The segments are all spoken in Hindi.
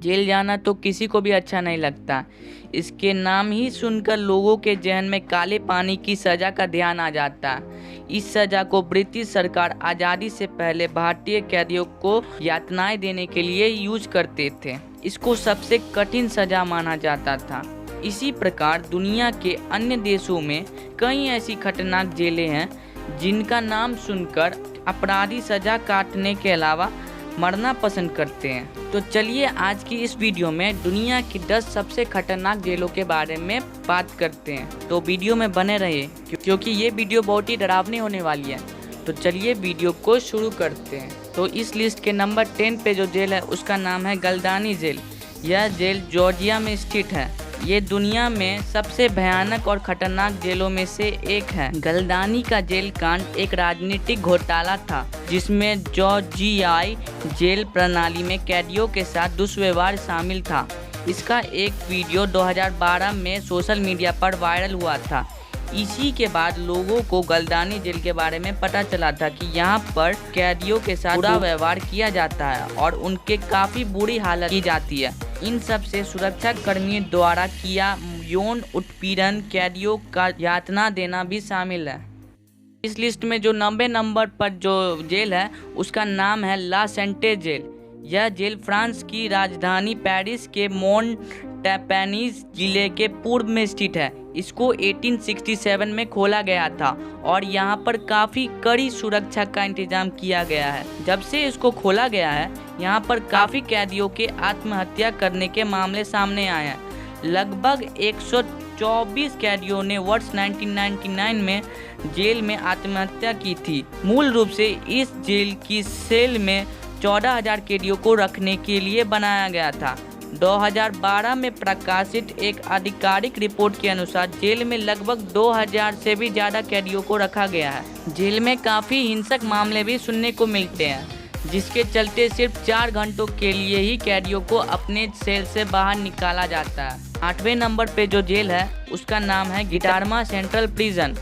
जेल जाना तो किसी को भी अच्छा नहीं लगता। इसके नाम ही सुनकर लोगों के जहन में काले पानी की सज़ा का ध्यान आ जाता है। इस सज़ा को ब्रिटिश सरकार आज़ादी से पहले भारतीय कैदियों को यातनाएं देने के लिए यूज करते थे। इसको सबसे कठिन सज़ा माना जाता था। इसी प्रकार दुनिया के अन्य देशों में कई ऐसी खतरनाक जेलें हैं जिनका नाम सुनकर अपराधी सज़ा काटने के अलावा मरना पसंद करते हैं। तो चलिए आज की इस वीडियो में दुनिया की 10 सबसे खतरनाक जेलों के बारे में बात करते हैं। तो वीडियो में बने रहिए क्योंकि ये वीडियो बहुत ही डरावनी होने वाली है। तो चलिए वीडियो को शुरू करते हैं। तो इस लिस्ट के नंबर 10 पे जो जेल है उसका नाम है गलदानी जेल। यह जेल जॉर्जिया में स्थित है। ये दुनिया में सबसे भयानक और खतरनाक जेलों में से एक है। गलदानी का जेल कांड एक राजनीतिक घोटाला था जिसमें जॉर्जियाई जेल प्रणाली में कैदियों के साथ दुष्व्यवहार शामिल था। इसका एक वीडियो 2012 में सोशल मीडिया पर वायरल हुआ था। इसी के बाद लोगों को गलदानी जेल के बारे में पता चला था कि यहाँ पर कैदियों के साथ बुरा व्यवहार किया जाता है और उनके काफ़ी बुरी हालत की जाती है। इन सब से सुरक्षा कर्मियों द्वारा किया यौन उत्पीड़न, कैदियों का यातना देना भी शामिल है। इस लिस्ट में जो 90 नंबर पर जो जेल है उसका नाम है ला सेंटे जेल। यह जेल फ्रांस की राजधानी पेरिस के मोंटपेनिज जिले के पूर्व में स्थित है। इसको 1867 में खोला गया था और यहाँ पर काफ़ी कड़ी सुरक्षा का इंतजाम किया गया है। जब से इसको खोला गया है यहाँ पर काफ़ी कैदियों के आत्महत्या करने के मामले सामने आए हैं। लगभग 124 कैदियों ने वर्ष 1999 में जेल में आत्महत्या की थी। मूल रूप से इस जेल की सेल में 14,000 कैदियों को रखने के लिए बनाया गया था। 2012 में प्रकाशित एक आधिकारिक रिपोर्ट के अनुसार जेल में लगभग 2,000 से भी ज़्यादा कैदियों को रखा गया है। जेल में काफ़ी हिंसक मामले भी सुनने को मिलते हैं जिसके चलते सिर्फ 4 घंटों के लिए ही कैदियों को अपने सेल से बाहर निकाला जाता है। 8वें नंबर पे जो जेल है उसका नाम है गिटारमा सेंट्रल प्रिजन।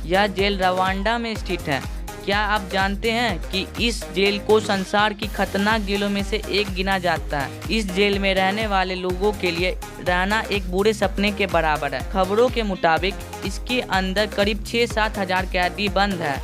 यह जेल रवांडा में स्थित है। क्या आप जानते हैं कि इस जेल को संसार की खतरनाक जेलों में से एक गिना जाता है। इस जेल में रहने वाले लोगों के लिए रहना एक बुरे सपने के बराबर है। खबरों के मुताबिक इसके अंदर करीब 6-7 हज़ार कैदी बंद है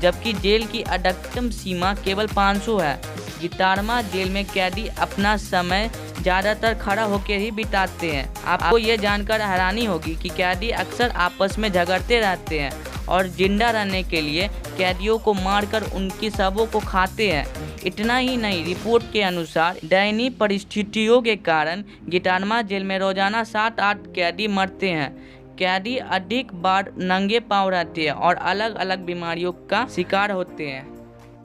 जबकि जेल की अधिकतम सीमा केवल 500 है। गिटारमा जेल में कैदी अपना समय ज़्यादातर खड़ा होकर ही बिताते हैं। आपको यह जानकर हैरानी होगी कि कैदी अक्सर आपस में झगड़ते रहते हैं और जिंदा रहने के लिए कैदियों को मारकर उनकी शवों को खाते हैं। इतना ही नहीं, रिपोर्ट के अनुसार दयनीय परिस्थितियों के कारण गिटारमा जेल में रोजाना 7-8 कैदी मरते हैं। कैदी अधिक बार नंगे पांव रहते हैं और अलग अलग बीमारियों का शिकार होते हैं।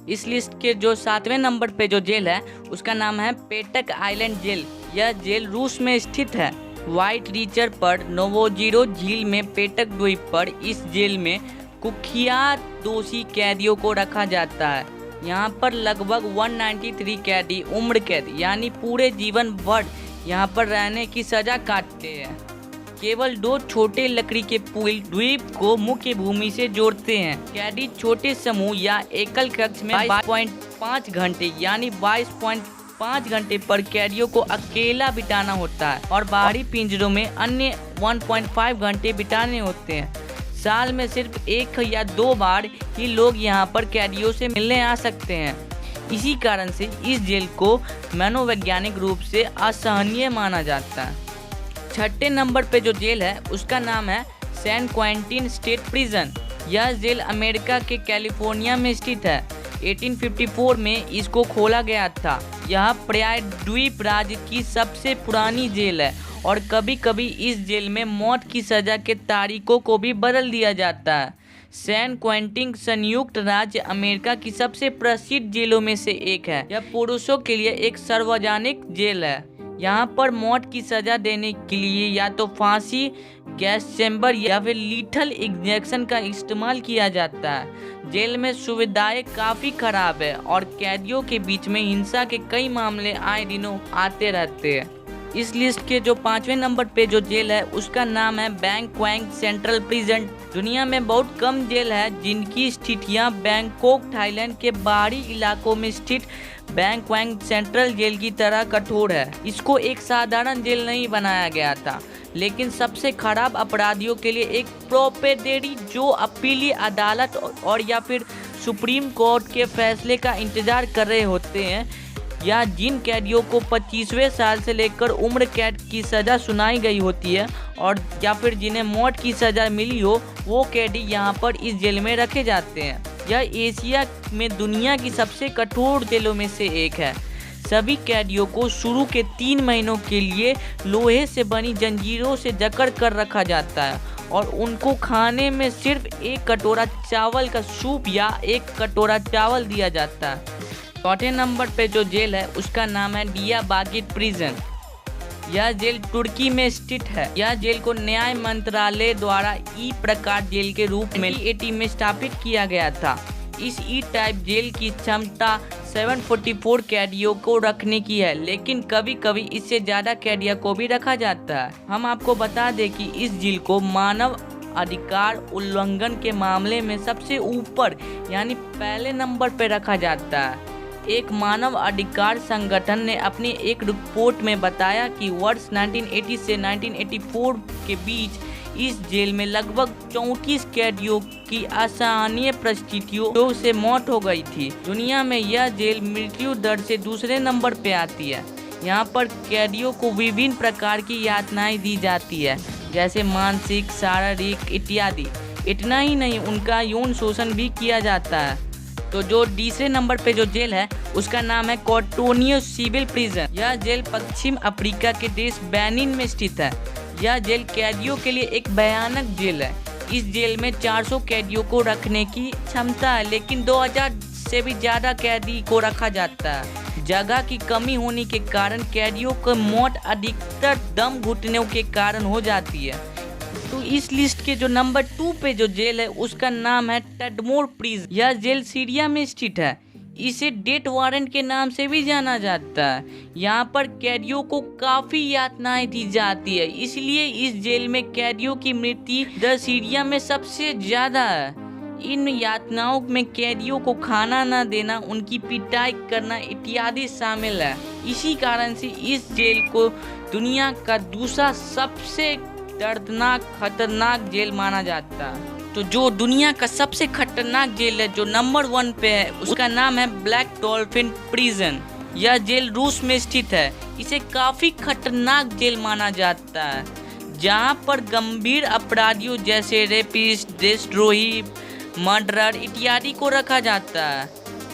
इस लिस्ट के जो 7वें नंबर पे जो जेल है उसका नाम है पेटक आइलैंड जेल। यह जेल रूस में स्थित है। व्हाइट रिचर पर नोवोजिरो झील में पेटक द्वीप पर इस जेल में कुख्यात दोषी कैदियों को रखा जाता है। यहाँ पर लगभग 193 कैदी उम्र कैद यानी पूरे जीवन भर यहाँ पर रहने की सजा काटते हैं। केवल 2 छोटे लकड़ी के पुल द्वीप को मुख्य भूमि से जोड़ते हैं। कैदी छोटे समूह या एकल कक्ष में 22.5 घंटे यानी 22.5 घंटे पर कैदियों को अकेला बिताना होता है और बाहरी पिंजरों में अन्य 1.5 घंटे बिताने होते हैं। साल में सिर्फ 1 या 2 बार ही लोग यहाँ पर कैदियों से मिलने आ सकते हैं। इसी कारण से इस जेल को मनोवैज्ञानिक रूप से असहनीय माना जाता है। 6ठे नंबर पे जो जेल है उसका नाम है सैन क्वेंटिन स्टेट प्रिजन। यह जेल अमेरिका के कैलिफोर्निया में स्थित है। 1854 में इसको खोला गया था। यह प्रायद्वीप राज्य की सबसे पुरानी जेल है और कभी कभी इस जेल में मौत की सज़ा के तारीखों को भी बदल दिया जाता है। सैन क्वेंटिन संयुक्त राज्य अमेरिका की सबसे प्रसिद्ध जेलों में से एक है। यह पुरुषों के लिए एक सार्वजनिक जेल है। यहाँ पर मौत की सज़ा देने के लिए या तो फांसी, गैस चैम्बर या फिर लीथल इंजेक्शन का इस्तेमाल किया जाता है। जेल में सुविधाएं काफ़ी खराब है और कैदियों के बीच में हिंसा के कई मामले आए दिनों आते रहते हैं। इस लिस्ट के जो 5वें नंबर पे जो जेल है उसका नाम है बैंकॉक सेंट्रल प्रिजन। दुनिया में बहुत कम जेल है जिनकी स्थितियाँ बैंकॉक थाईलैंड के बाहरी इलाकों में स्थित बैंक वैंक सेंट्रल जेल की तरह कठोर है। इसको एक साधारण जेल नहीं बनाया गया था, लेकिन सबसे खराब अपराधियों के लिए एक प्रोपेडेरी जो अपीली अदालत और या फिर सुप्रीम कोर्ट के फैसले का इंतजार कर रहे होते हैं, या जिन कैदियों को 25वें साल से लेकर उम्र कैद की सज़ा सुनाई गई होती है और या फिर जिन्हें मौत की सज़ा मिली हो, वो कैदी यहाँ पर इस जेल में रखे जाते हैं। यह एशिया में दुनिया की सबसे कठोर जेलों में से एक है। सभी कैदियों को शुरू के 3 महीनों के लिए लोहे से बनी जंजीरों से जकड़ कर रखा जाता है और उनको खाने में सिर्फ 1 कटोरा चावल का सूप या 1 कटोरा चावल दिया जाता है। चौथे नंबर पे जो जेल है उसका नाम है डियाबागिर प्रिजन। यह जेल तुर्की में स्थित है। यह जेल को न्याय मंत्रालय द्वारा ई प्रकार जेल के रूप में 1980 में स्थापित किया गया था। इस ई टाइप जेल की क्षमता 744 कैदियों को रखने की है, लेकिन कभी कभी इससे ज़्यादा कैदियों को भी रखा जाता है। हम आपको बता दें कि इस जेल को मानव अधिकार उल्लंघन के मामले में सबसे ऊपर यानी पहले नंबर पर रखा जाता है। एक मानव अधिकार संगठन ने अपनी एक रिपोर्ट में बताया कि वर्ष 1980 से 1984 के बीच इस जेल में लगभग 34 कैदियों की असहनीय परिस्थितियों से मौत हो गई थी। दुनिया में यह जेल मृत्यु दर से दूसरे नंबर पे आती है। यहाँ पर कैदियों को विभिन्न प्रकार की यातनाएं दी जाती है, जैसे मानसिक, शारीरिक इत्यादि। इतना ही नहीं, उनका यौन शोषण भी किया जाता है। तो जो तीसरे नंबर पे जो जेल है उसका नाम है कोटोनियो सिविल प्रिजन। यह जेल पश्चिम अफ्रीका के देश बेनिन में स्थित है। यह जेल कैदियों के लिए एक भयानक जेल है। इस जेल में 400 कैदियों को रखने की क्षमता है, लेकिन 2000 से भी ज़्यादा कैदी को रखा जाता है। जगह की कमी होने के कारण कैदियों की मौत अधिकतर दम घुटने के कारण हो जाती है। तो इस लिस्ट के जो नंबर 2 पे जो जेल है उसका नाम है टडमोर प्रिजन। यह जेल सीरिया में स्थित है। इसे डेथ वारंट के नाम से भी जाना जाता है। यहाँ पर कैदियों को काफ़ी यातनाएं दी जाती है, इसलिए इस जेल में कैदियों की मृत्यु दर सीरिया में सबसे ज़्यादा है। इन यातनाओं में कैदियों को खाना न देना, उनकी पिटाई करना इत्यादि शामिल है। इसी कारण से इस जेल को दुनिया का दूसरा सबसे दर्दनाक खतरनाक जेल माना जाता है। तो जो दुनिया का सबसे खतरनाक जेल है जो नंबर 1 पे है उसका नाम है ब्लैक डॉल्फिन प्रिजन। यह जेल रूस में स्थित है। इसे काफ़ी खतरनाक जेल माना जाता है, जहां पर गंभीर अपराधियों जैसे रेपिस्ट, देशद्रोही, मर्डरर इत्यादि को रखा जाता है।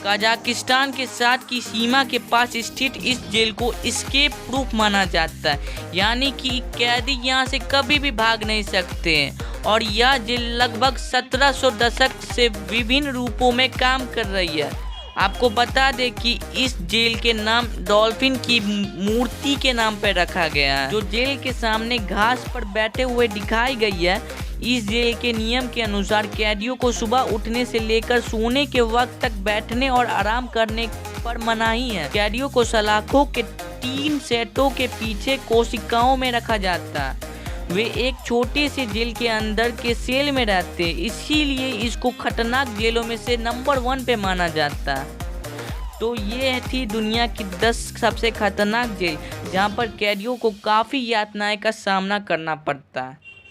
कजाकिस्तान के साथ की सीमा के पास स्थित इस जेल को एस्केप प्रूफ माना जाता है, यानी कि कैदी यहाँ से कभी भी भाग नहीं सकते हैं। और यह जेल लगभग 1700 दशक से विभिन्न रूपों में काम कर रही है। आपको बता दें कि इस जेल के नाम डॉल्फिन की मूर्ति के नाम पर रखा गया है, जो जेल के सामने घास पर बैठे हुए दिखाई गई है। इस जेल के नियम के अनुसार कैदियों को सुबह उठने से लेकर सोने के वक्त तक बैठने और आराम करने पर मनाही है। कैदियों को सलाखों के 3 सेटों के पीछे कोशिकाओं में रखा जाता है। वे एक छोटे से जेल के अंदर के सेल में रहते हैं, इसीलिए इसको खतरनाक जेलों में से नंबर 1 पे माना जाता है। तो ये थी दुनिया की 10 सबसे खतरनाक जेल, जहाँ पर कैदियों को काफ़ी यातनाएं का सामना करना पड़ता है।